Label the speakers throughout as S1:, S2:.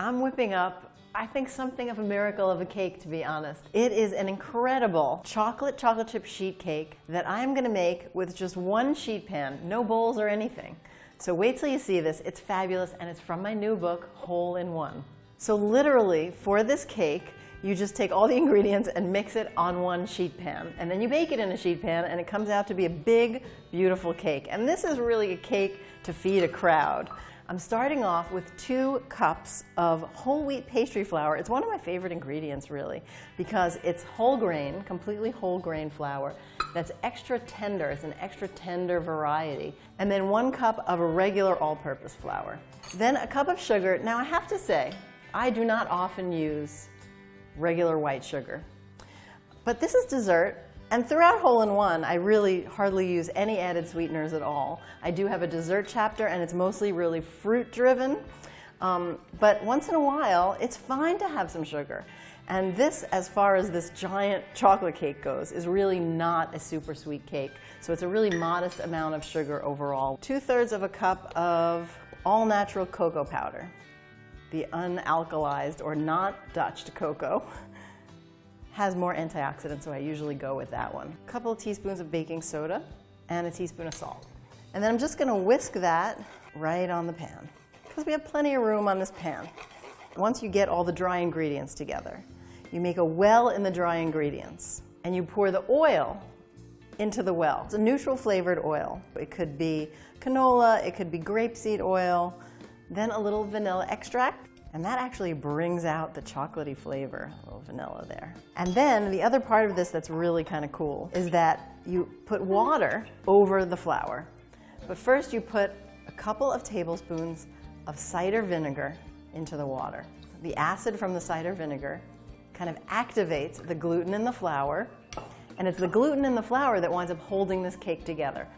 S1: I'm whipping up, I think, something of a miracle of a cake, to be honest. It is an incredible chocolate chip sheet cake that I'm gonna make with just one sheet pan, no bowls or anything. So wait till you see this. It's fabulous, and it's from my new book, Hole in One. So literally, for this cake, you just take all the ingredients and mix it on one sheet pan. And then you bake it in a sheet pan, and it comes out to be a big, beautiful cake. And this is really a cake to feed a crowd. I'm starting off with 2 cups of whole wheat pastry flour. It's one of my favorite ingredients, really, because it's whole grain, completely whole grain flour that's extra tender. It's an extra tender variety. And then 1 cup of a regular all-purpose flour. Then a cup of sugar. Now, I have to say, I do not often use regular white sugar, but this is dessert. And throughout Hole in One, I really hardly use any added sweeteners at all. I do have a dessert chapter, and it's mostly really fruit-driven. But once in a while, it's fine to have some sugar. And this, as far as this giant chocolate cake goes, is really not a super sweet cake. So it's a really modest amount of sugar overall. 2/3 of a cup of all-natural cocoa powder, the unalkalized or not Dutched cocoa. Has more antioxidants, so I usually go with that one. A couple of teaspoons of baking soda and a teaspoon of salt. And then I'm just gonna whisk that right on the pan, because we have plenty of room on this pan. Once you get all the dry ingredients together, you make a well in the dry ingredients, and you pour the oil into the well. It's a neutral flavored oil. It could be canola, it could be grapeseed oil, then a little vanilla extract. And that actually brings out the chocolatey flavor, a little vanilla there. And then the other part of this that's really kind of cool is that you put water over the flour. But first you put a couple of tablespoons of cider vinegar into the water. The acid from the cider vinegar kind of activates the gluten in the flour, and it's the gluten in the flour that winds up holding this cake together.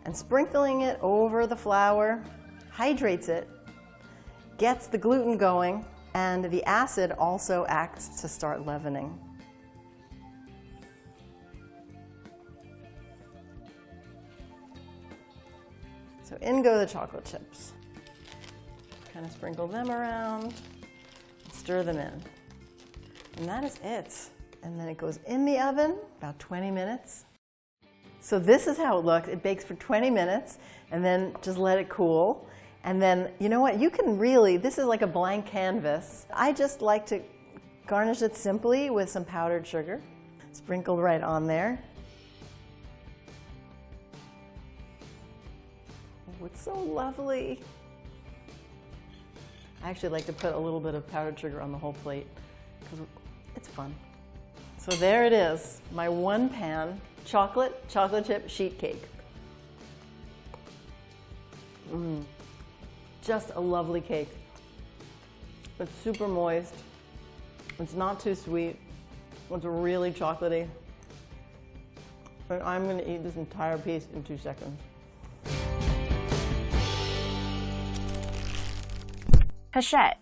S1: And sprinkling it over the flour hydrates it, gets the gluten going, and the acid also acts to start leavening. So in go the chocolate chips. Kind of sprinkle them around, and stir them in. And that is it. And then it goes in the oven about 20 minutes. So this is how it looks. It bakes for 20 minutes, and then just let it cool. And then, you know what, you can really, this is like a blank canvas. I just like to garnish it simply with some powdered sugar, sprinkled right on there. Oh, it's so lovely. I actually like to put a little bit of powdered sugar on the whole plate, because it's fun. So there it is, my 1-pan chocolate chip sheet cake. Just a lovely cake. It's super moist. It's not too sweet. It's really chocolatey. And I'm going to eat this entire piece in 2 seconds.
S2: Hachette.